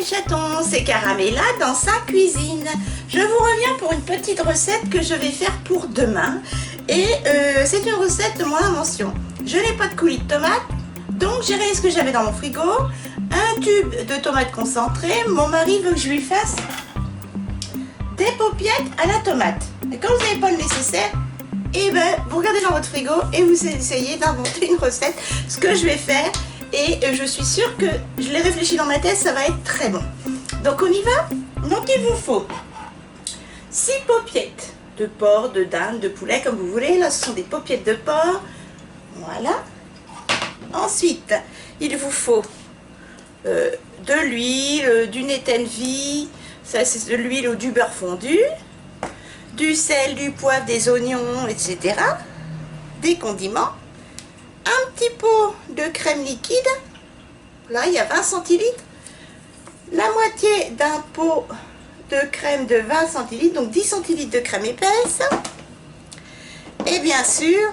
chatons, c'est Caramella dans sa cuisine. Je vous reviens pour une petite recette que je vais faire pour demain. Et c'est une recette de mon invention. Je n'ai pas de coulis de tomates, donc j'ai regardé ce que j'avais dans mon frigo. Un tube de tomates concentrées. Mon mari veut que je lui fasse des paupiètes à la tomate. Et quand vous n'avez pas le nécessaire, et ben vous regardez dans votre frigo et vous essayez d'inventer une recette. Ce que je vais faire, et je suis sûre que je l'ai réfléchi dans ma tête, ça va être très bon. Donc on y va. Donc il vous faut 6 paupiètes de porc, de dinde, de poulet, comme vous voulez. Là ce sont des paupiètes de porc. Voilà. Ensuite, il vous faut de l'huile, du Nettenvi, ça c'est de l'huile ou du beurre fondu, du sel, du poivre, des oignons, etc. Des condiments, un petit pot de crème liquide, là il y a 20 centilitres, la moitié d'un pot de crème de 20 centilitres, donc 10 centilitres de crème épaisse, et bien sûr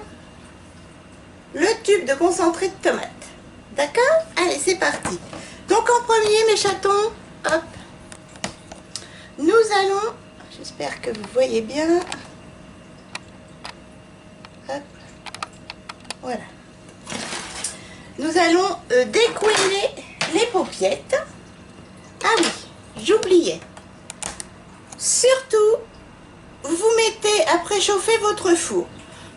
le tube de concentré de tomate. D'accord? Allez, c'est parti. Donc en premier, mes chatons, hop, nous allons, j'espère que vous voyez bien, hop, voilà. Nous allons découiner les paupiètes. Ah oui, j'oubliais. Surtout, vous mettez à préchauffer votre four.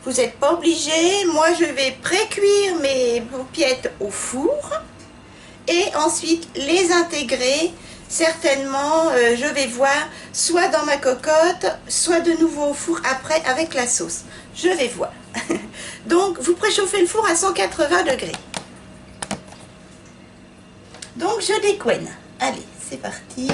Vous n'êtes pas obligé. Moi, je vais pré-cuire mes paupiètes au four et ensuite les intégrer. Certainement, je vais voir, soit dans ma cocotte, soit de nouveau au four après avec la sauce. Je vais voir. Donc, vous préchauffez le four à 180 degrés. Donc, je découine. Allez, c'est parti.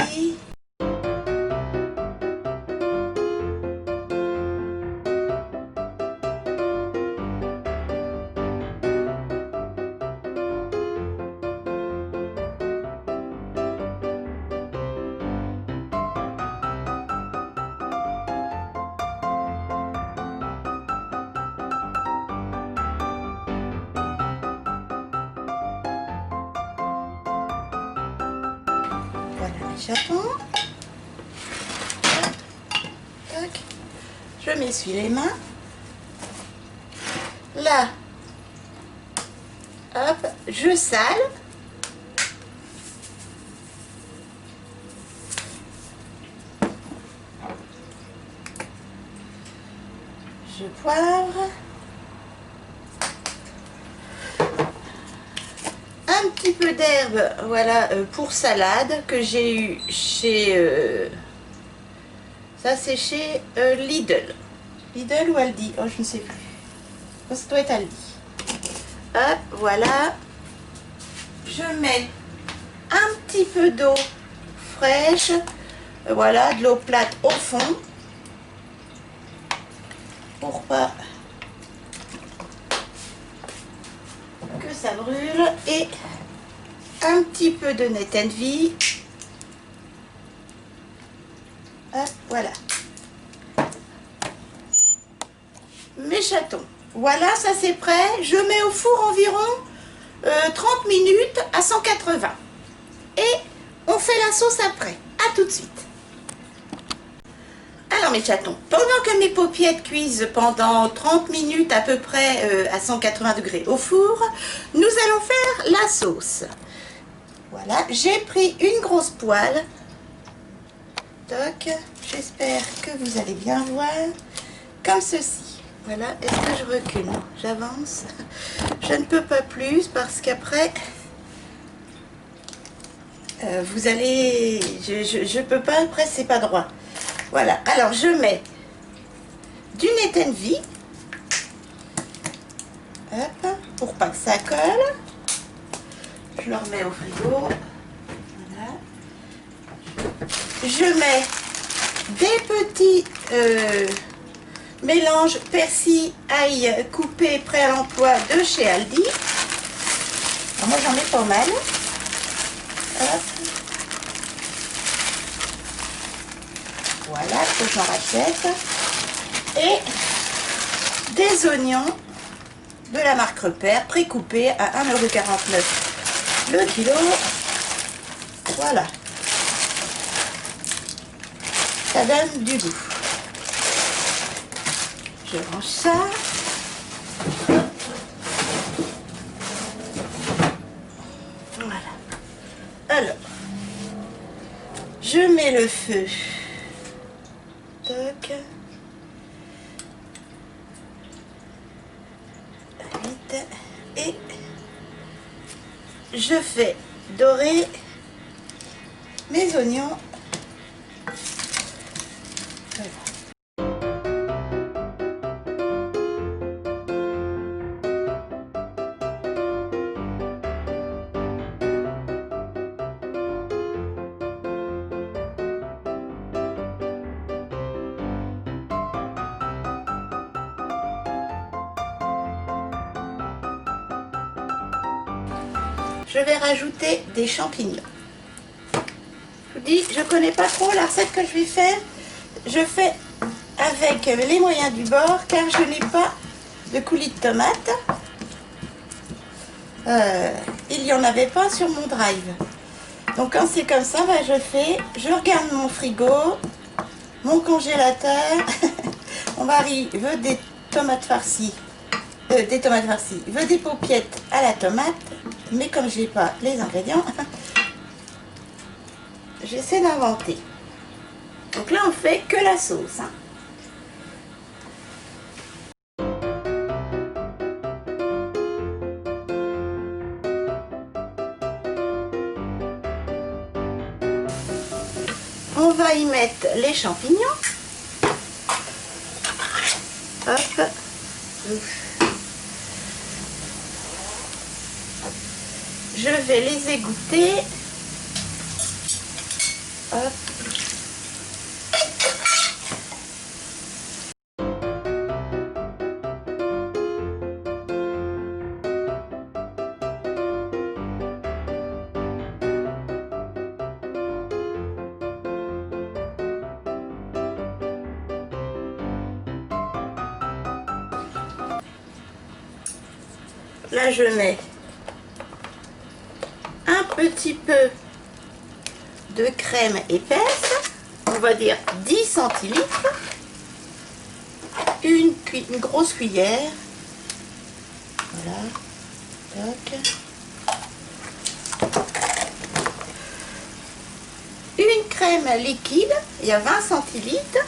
Voilà mes chatons. Tac. Je m'essuie les mains. Là, hop, je sale. Je poivre. Un petit peu d'herbe, voilà, pour salade, que j'ai eu chez... ça c'est chez Lidl. Lidl ou Aldi? Oh, je ne sais plus. Oh, ça doit être Aldi. Hop, voilà. Je mets un petit peu d'eau fraîche. Voilà, de l'eau plate au fond. Pour pas que ça brûle. Et un petit peu de Nettenvi. Hop, voilà. Mes chatons. Voilà, ça c'est prêt. Je mets au four environ 30 minutes à 180. Et on fait la sauce après. À tout de suite. Alors mes chatons, pendant que mes paupiètes cuisent pendant 30 minutes à peu près à 180 degrés au four, nous allons faire la sauce. Voilà, j'ai pris une grosse poêle. Toc, j'espère que vous allez bien voir. Comme ceci. Voilà, est-ce que je recule? Non, j'avance. Je ne peux pas plus parce qu'après, vous allez... Je peux pas, après c'est pas droit. Voilà, alors je mets du Nettenvi, hop, pour pas que ça colle. Je le remets au frigo. Voilà. Je mets des petits mélanges persil, ail coupé prêt à l'emploi de chez Aldi. Alors moi j'en ai pas mal. Hop. Voilà, que j'en rachète. Et des oignons de la marque Repère, précoupés à 1,49 € le kilo. Voilà. ça donne du goût. Je range ça. Voilà. Alors, je mets le feu. Toc. Vite. Et je fais dorer mes oignons. Voilà. Je vais rajouter des champignons. Je vous dis, je ne connais pas trop la recette que je vais faire. Je fais avec les moyens du bord car je n'ai pas de coulis de tomates. Il n'y en avait pas sur mon drive. Donc quand c'est comme ça, je regarde mon frigo, mon congélateur. Mon mari veut des tomates farcies. Veut des paupiettes à la tomate. Mais comme je n'ai pas les ingrédients, j'essaie d'inventer. Donc là, on fait que la sauce. On va y mettre les champignons. Hop. Je vais les égoutter. Hop. Là, je mets un petit peu de crème épaisse, on va dire 10 centilitres, une grosse cuillère, voilà, toc. Une crème liquide, il y a 20 centilitres,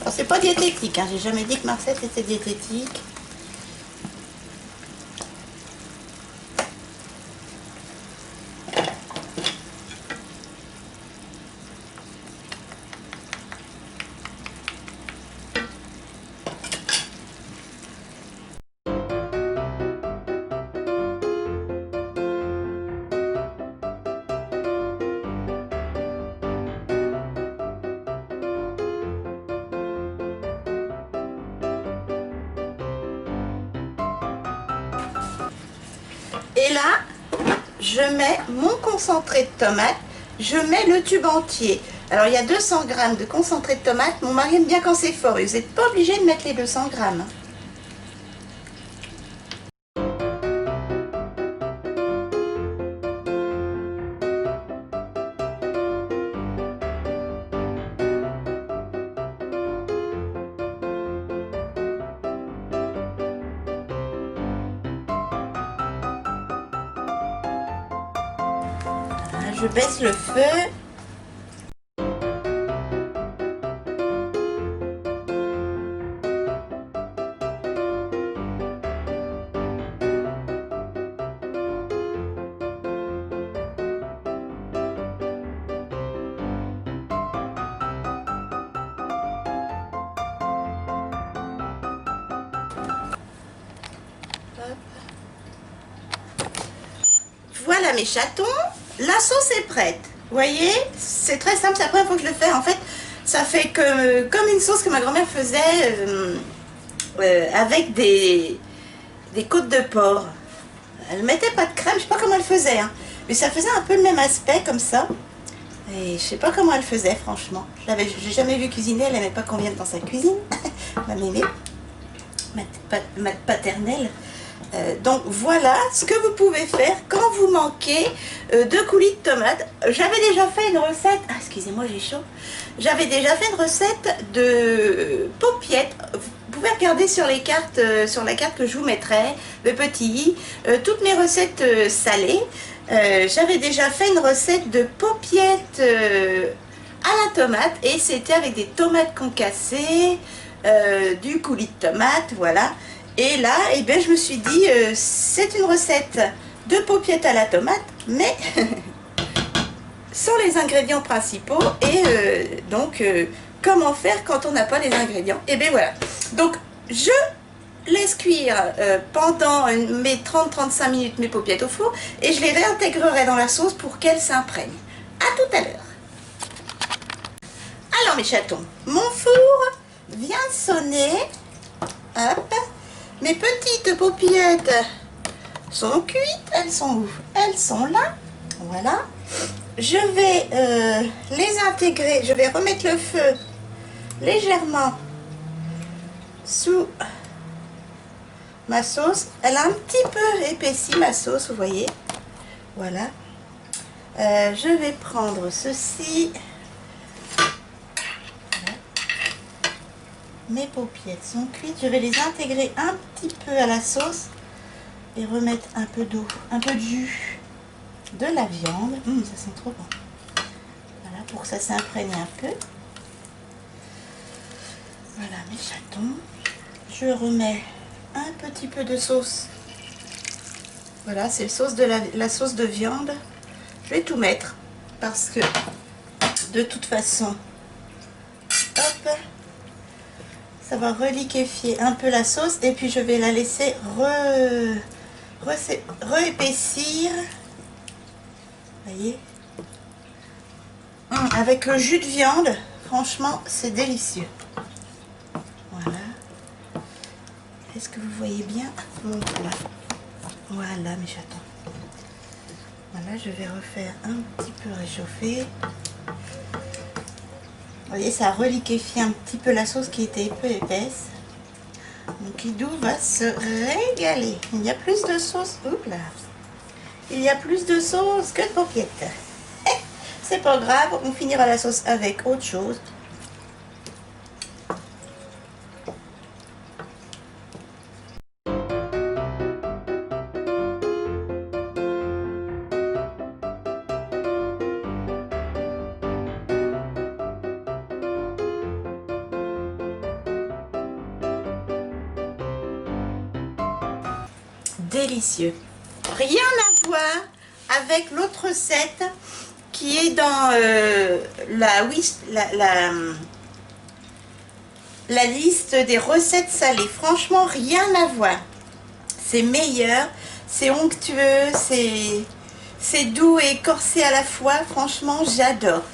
alors c'est pas diététique, hein, j'ai jamais dit que ma recette était diététique. Et là, je mets mon concentré de tomate, je mets le tube entier. Alors il y a 200 g de concentré de tomate, mon mari aime bien quand c'est fort, et vous n'êtes pas obligé de mettre les 200 g. Je baisse le feu. Voilà mes chatons. La sauce est prête. Vous voyez, c'est très simple, c'est la première fois que je le fais. En fait, ça fait comme une sauce que ma grand-mère faisait avec des côtes de porc. Elle mettait pas de crème, je sais pas comment elle faisait, hein, mais ça faisait un peu le même aspect comme ça. Et je sais pas comment elle faisait, franchement. J'ai jamais vu cuisiner, elle aimait pas qu'on vienne dans sa cuisine. Ma mémé, ma paternelle. Donc voilà ce que vous pouvez faire quand vous manquez de coulis de tomates. J'avais déjà fait une recette, excusez-moi j'ai chaud, j'avais déjà fait une recette de paupiettes. Vous pouvez regarder sur les cartes, sur la carte que je vous mettrai, le petit i, toutes mes recettes salées. J'avais déjà fait une recette de paupiettes à la tomate et c'était avec des tomates concassées, du coulis de tomate, voilà. Et là, eh bien, je me suis dit, c'est une recette de paupiettes à la tomate, mais sans les ingrédients principaux. Et donc, comment faire quand on n'a pas les ingrédients? Et bien voilà. Donc, je laisse cuire pendant mes 30-35 minutes mes paupiettes au four et je les réintégrerai dans la sauce pour qu'elles s'imprègnent. À tout à l'heure. Alors mes chatons, mon four vient de sonner. Hop. Mes petites paupiettes sont cuites. Elles sont où? Elles sont là. Voilà. Je vais les intégrer. Je vais remettre le feu légèrement sous ma sauce. Elle a un petit peu épaissi ma sauce, vous voyez. Voilà. Je vais prendre ceci. Mes paupiettes sont cuites, je vais les intégrer un petit peu à la sauce et remettre un peu d'eau, un peu de jus de la viande. Ça sent trop bon. Voilà, pour que ça s'imprègne un peu. Voilà mes chatons. Je remets un petit peu de sauce. Voilà, c'est la sauce de viande. Je vais tout mettre parce que de toute façon, hop, ça va reliquéfier un peu la sauce et puis je vais la laisser réépaissir. Voyez, avec le jus de viande, franchement, c'est délicieux. Voilà. Est-ce que vous voyez bien mon plat? Voilà mes chatons. Voilà, je vais refaire un petit peu réchauffer. Vous voyez, ça a reliquéfié un petit peu la sauce qui était un peu épaisse. Mon kidou va se régaler. Il y a plus de sauce. Oups là. Il y a plus de sauce que de paupiettes. C'est pas grave, on finira la sauce avec autre chose. Délicieux. Rien à voir avec l'autre recette qui est dans la liste des recettes salées. Franchement, rien à voir. C'est meilleur, c'est onctueux, c'est doux et corsé à la fois. Franchement, j'adore.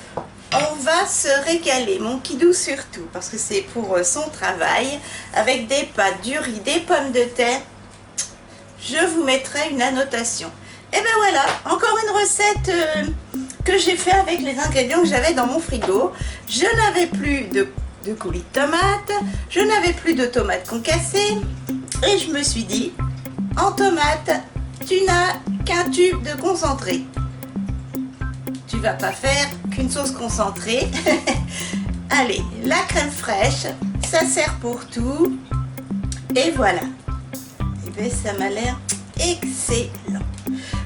On va se régaler, mon kidou surtout, parce que c'est pour son travail, avec des pâtes, du riz, des pommes de terre. Je vous mettrai une annotation. Et ben voilà, encore une recette que j'ai fait avec les ingrédients que j'avais dans mon frigo. Je n'avais plus de coulis de tomates, je n'avais plus de tomates concassées. Et je me suis dit, en tomate, tu n'as qu'un tube de concentré. Tu vas pas faire qu'une sauce concentrée. Allez, la crème fraîche, ça sert pour tout. Et voilà. Ça m'a l'air excellent.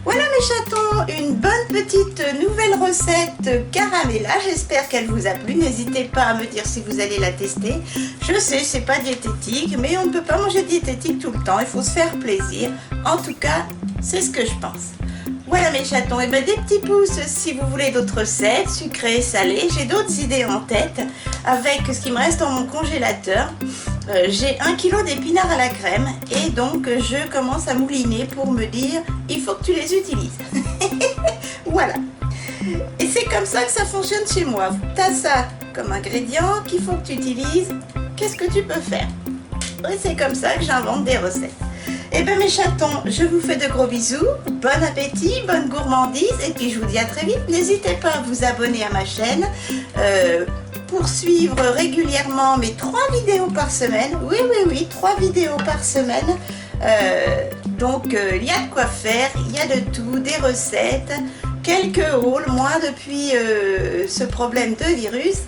Voilà mes chatons, une bonne petite nouvelle recette caramella. J'espère qu'elle vous a plu. N'hésitez pas à me dire si vous allez la tester. Je sais, c'est pas diététique, mais on ne peut pas manger diététique tout le temps. Il faut se faire plaisir. En tout cas, c'est ce que je pense. Voilà mes chatons, et bien des petits pouces si vous voulez d'autres recettes, sucrées, salées. J'ai d'autres idées en tête avec ce qui me reste dans mon congélateur. J'ai 1 kg d'épinards à la crème et donc je commence à mouliner pour me dire il faut que tu les utilises. Voilà. Et c'est comme ça que ça fonctionne chez moi. Tu as ça comme ingrédient qu'il faut que tu utilises. Qu'est-ce que tu peux faire? Et c'est comme ça que j'invente des recettes. Et bien mes chatons, je vous fais de gros bisous, bon appétit, bonne gourmandise et puis je vous dis à très vite. N'hésitez pas à vous abonner à ma chaîne pour suivre régulièrement mes 3 vidéos par semaine. Oui, 3 vidéos par semaine Donc il y a de quoi faire, il y a de tout, des recettes, quelques hauls, moi depuis ce problème de virus.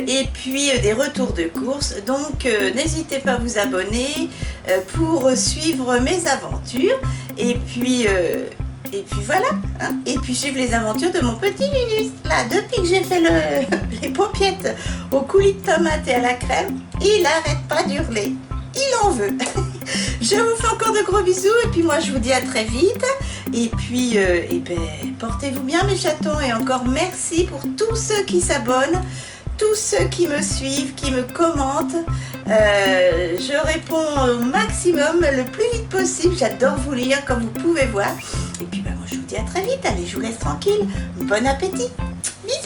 Et puis des retours de course, donc n'hésitez pas à vous abonner pour suivre mes aventures et puis voilà, hein. Et puis suivre les aventures de mon petit Linus. Là, depuis que j'ai fait les paupiettes au coulis de tomate et à la crème, il n'arrête pas d'hurler, il en veut. Je vous fais encore de gros bisous et puis moi je vous dis à très vite et puis portez-vous bien mes chatons et encore merci pour tous ceux qui s'abonnent, tous ceux qui me suivent, qui me commentent. Je réponds au maximum, le plus vite possible. J'adore vous lire comme vous pouvez voir. Et puis moi je vous dis à très vite. Allez, je vous laisse tranquille. Bon appétit. Bisous.